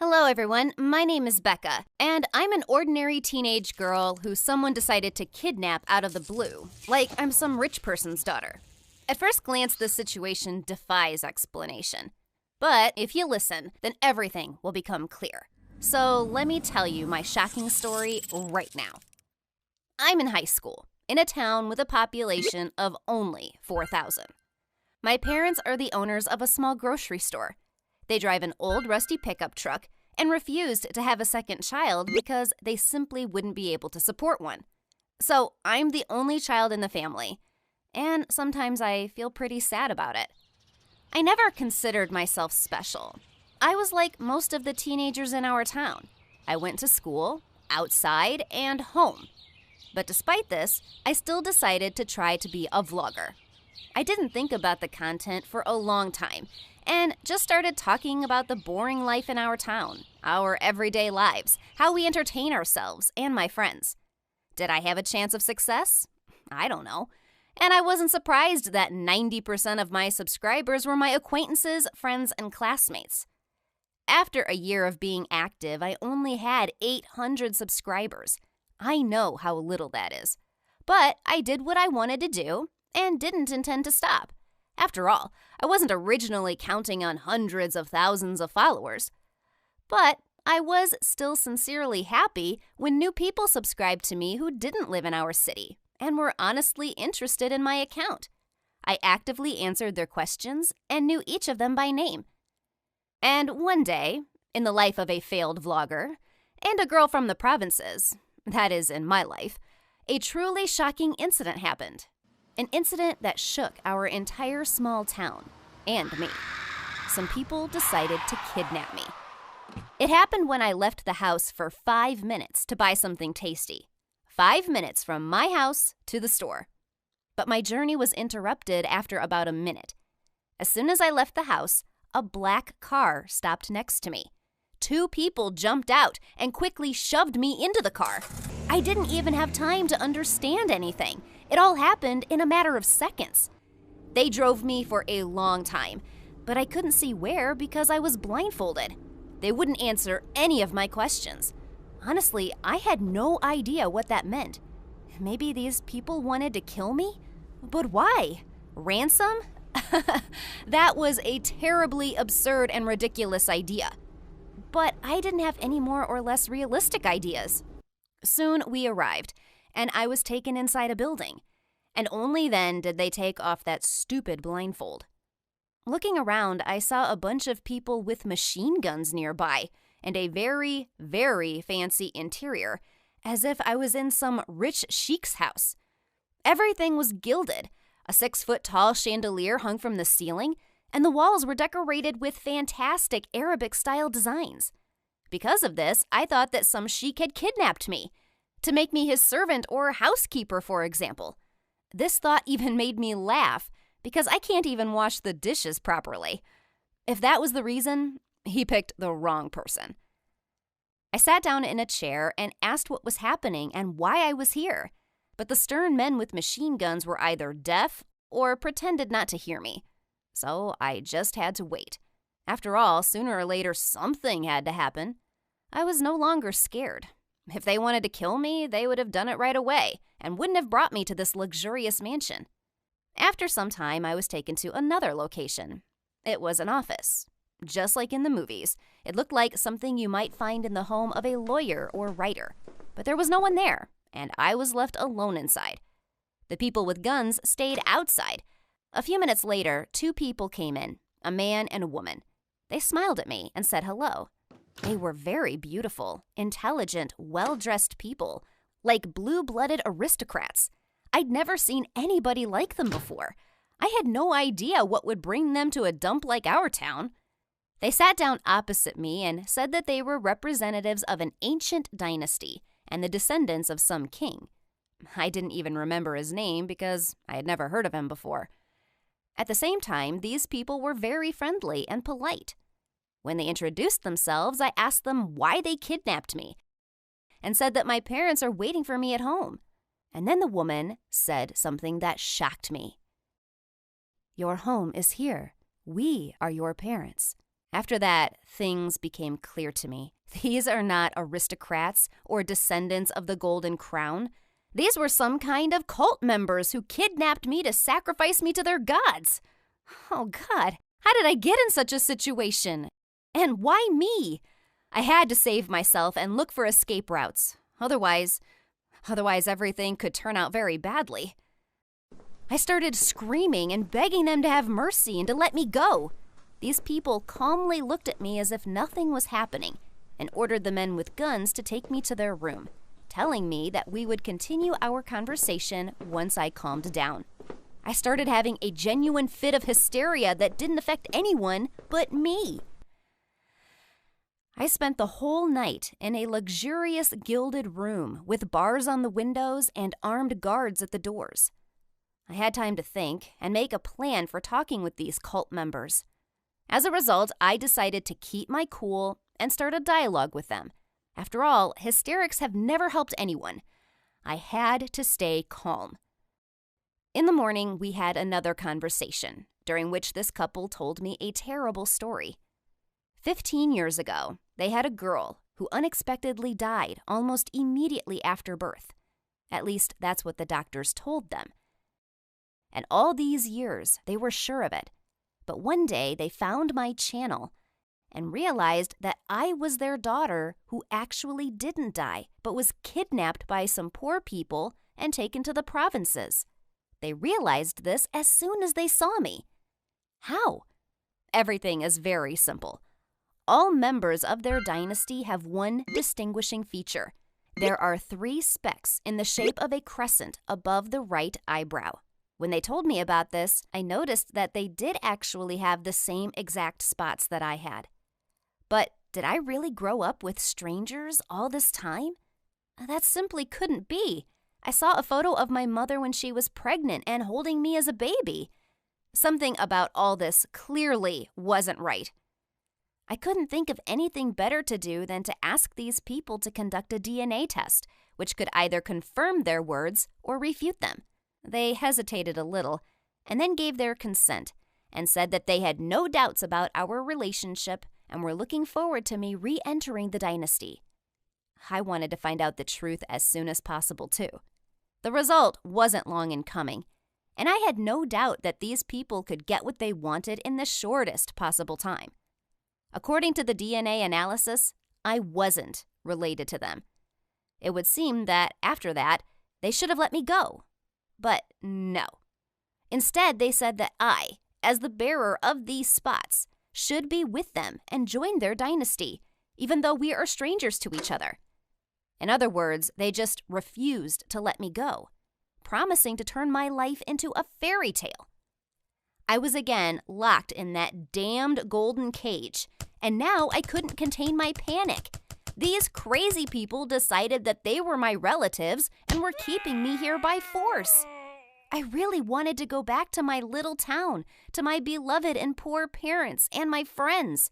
Hello, everyone. My name is Becca, and I'm an ordinary teenage girl who someone decided to kidnap out of the blue, like I'm some rich person's daughter. At first glance, this situation defies explanation. But if you listen, then everything will become clear. So let me tell you my shocking story right now. I'm in high school, in a town with a population of only 4,000. My parents are the owners of a small grocery store. They drive an old rusty pickup truck and refused to have a second child because they simply wouldn't be able to support one. So I'm the only child in the family, and sometimes I feel pretty sad about it. I never considered myself special. I was like most of the teenagers in our town. I went to school, outside, and home. But despite this, I still decided to try to be a vlogger. I didn't think about the content for a long time and just started talking about the boring life in our town, our everyday lives, how we entertain ourselves and my friends. Did I have a chance of success? I don't know. And I wasn't surprised that 90% of my subscribers were my acquaintances, friends, and classmates. After a year of being active, I only had 800 subscribers. I know how little that is. But I did what I wanted to do and didn't intend to stop. After all, I wasn't originally counting on hundreds of thousands of followers. But I was still sincerely happy when new people subscribed to me who didn't live in our city and were honestly interested in my account. I actively answered their questions and knew each of them by name. And one day, in the life of a failed vlogger and a girl from the provinces, that is, in my life, a truly shocking incident happened. An incident that shook our entire small town, and me. Some people decided to kidnap me. It happened when I left the house for 5 minutes to buy something tasty. 5 minutes from my house to the store. But my journey was interrupted after about a minute. As soon as I left the house, a black car stopped next to me. 2 people jumped out and quickly shoved me into the car. I didn't even have time to understand anything. It all happened in a matter of seconds. They drove me for a long time, but I couldn't see where because I was blindfolded. They wouldn't answer any of my questions. Honestly, I had no idea what that meant. Maybe these people wanted to kill me? But why? Ransom? That was a terribly absurd and ridiculous idea. But I didn't have any more or less realistic ideas. Soon we arrived, and I was taken inside a building. And only then did they take off that stupid blindfold. Looking around, I saw a bunch of people with machine guns nearby and a very, very fancy interior, as if I was in some rich sheik's house. Everything was gilded. A 6-foot-tall chandelier hung from the ceiling, and the walls were decorated with fantastic Arabic-style designs. Because of this, I thought that some sheik had kidnapped me, to make me his servant or housekeeper, for example. This thought even made me laugh, because I can't even wash the dishes properly. If that was the reason, he picked the wrong person. I sat down in a chair and asked what was happening and why I was here, but the stern men with machine guns were either deaf or pretended not to hear me. So I just had to wait. After all, sooner or later, something had to happen. I was no longer scared. If they wanted to kill me, they would have done it right away and wouldn't have brought me to this luxurious mansion. After some time, I was taken to another location. It was an office. Just like in the movies, it looked like something you might find in the home of a lawyer or writer. But there was no one there, and I was left alone inside. The people with guns stayed outside. A few minutes later, 2 people came in, a man and a woman. They smiled at me and said hello. They were very beautiful, intelligent, well-dressed people, like blue-blooded aristocrats. I'd never seen anybody like them before. I had no idea what would bring them to a dump like our town. They sat down opposite me and said that they were representatives of an ancient dynasty and the descendants of some king. I didn't even remember his name because I had never heard of him before. At the same time, these people were very friendly and polite. When they introduced themselves, I asked them why they kidnapped me and said that my parents are waiting for me at home. And then the woman said something that shocked me. "Your home is here. We are your parents." After that, things became clear to me. These are not aristocrats or descendants of the Golden Crown. These were some kind of cult members who kidnapped me to sacrifice me to their gods. Oh God, how did I get in such a situation? And why me? I had to save myself and look for escape routes. Otherwise everything could turn out very badly. I started screaming and begging them to have mercy and to let me go. These people calmly looked at me as if nothing was happening and ordered the men with guns to take me to their room, telling me that we would continue our conversation once I calmed down. I started having a genuine fit of hysteria that didn't affect anyone but me. I spent the whole night in a luxurious gilded room with bars on the windows and armed guards at the doors. I had time to think and make a plan for talking with these cult members. As a result, I decided to keep my cool and start a dialogue with them. After all, hysterics have never helped anyone. I had to stay calm. In the morning, we had another conversation, during which this couple told me a terrible story. 15 years ago, they had a girl who unexpectedly died almost immediately after birth. At least that's what the doctors told them. And all these years, they were sure of it. But one day, they found my channel and realized that I was their daughter who actually didn't die, but was kidnapped by some poor people and taken to the provinces. They realized this as soon as they saw me. How? Everything is very simple. All members of their dynasty have one distinguishing feature. There are 3 specks in the shape of a crescent above the right eyebrow. When they told me about this, I noticed that they did actually have the same exact spots that I had. But did I really grow up with strangers all this time? That simply couldn't be. I saw a photo of my mother when she was pregnant and holding me as a baby. Something about all this clearly wasn't right. I couldn't think of anything better to do than to ask these people to conduct a DNA test, which could either confirm their words or refute them. They hesitated a little and then gave their consent and said that they had no doubts about our relationship and were looking forward to me re-entering the dynasty. I wanted to find out the truth as soon as possible, too. The result wasn't long in coming, and I had no doubt that these people could get what they wanted in the shortest possible time. According to the DNA analysis, I wasn't related to them. It would seem that after that, they should have let me go. But no. Instead, they said that I, as the bearer of these spots, should be with them and join their dynasty, even though we are strangers to each other. In other words, they just refused to let me go, promising to turn my life into a fairy tale. I was again locked in that damned golden cage, and now I couldn't contain my panic. These crazy people decided that they were my relatives and were keeping me here by force. I really wanted to go back to my little town, to my beloved and poor parents and my friends.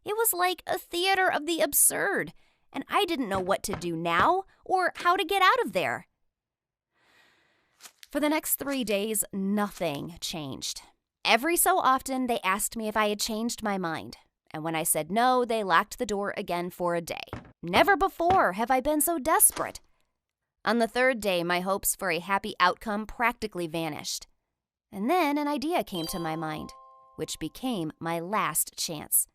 It was like a theater of the absurd, and I didn't know what to do now or how to get out of there. For the next 3 days, nothing changed. Every so often, they asked me if I had changed my mind. And when I said no, they locked the door again for a day. Never before have I been so desperate. On the 3rd day, my hopes for a happy outcome practically vanished. And then an idea came to my mind, which became my last chance.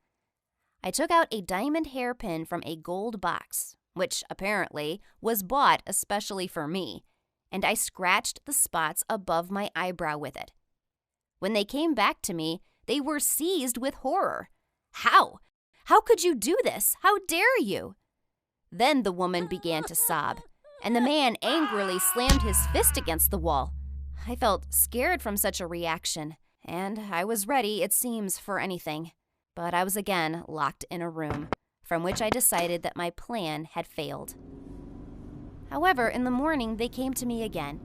I took out a diamond hairpin from a gold box, which apparently was bought especially for me, and I scratched the spots above my eyebrow with it. When they came back to me, they were seized with horror. How? How could you do this? How dare you? Then the woman began to sob, and the man angrily slammed his fist against the wall. I felt scared from such a reaction, and I was ready, it seems, for anything. But I was again locked in a room, from which I decided that my plan had failed. However, in the morning, they came to me again.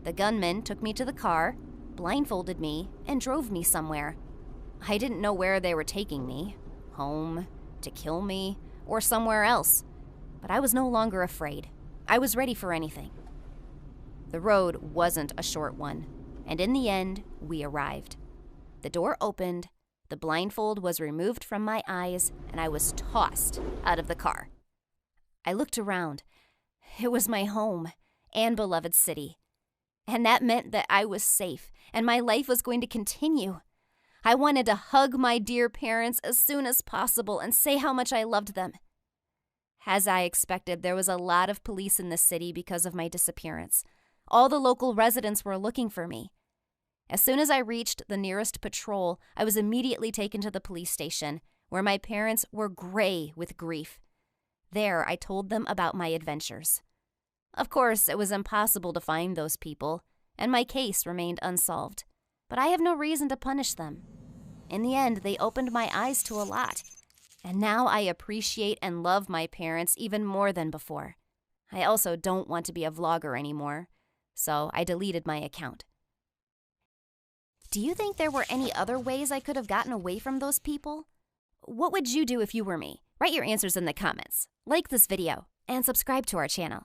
The gunman took me to the car, blindfolded me, and drove me somewhere. I didn't know where they were taking me, home, to kill me, or somewhere else. But I was no longer afraid. I was ready for anything. The road wasn't a short one, and in the end, we arrived. The door opened, The blindfold was removed from my eyes, and I was tossed out of the car. I looked around. It was my home and beloved city. And that meant that I was safe, and my life was going to continue. I wanted to hug my dear parents as soon as possible and say how much I loved them. As I expected, there was a lot of police in the city because of my disappearance. All the local residents were looking for me. As soon as I reached the nearest patrol, I was immediately taken to the police station, where my parents were gray with grief. There, I told them about my adventures. Of course, it was impossible to find those people, and my case remained unsolved. But I have no reason to punish them. In the end, they opened my eyes to a lot, and now I appreciate and love my parents even more than before. I also don't want to be a vlogger anymore, so I deleted my account. Do you think there were any other ways I could have gotten away from those people? What would you do if you were me? Write your answers in the comments, like this video, and subscribe to our channel.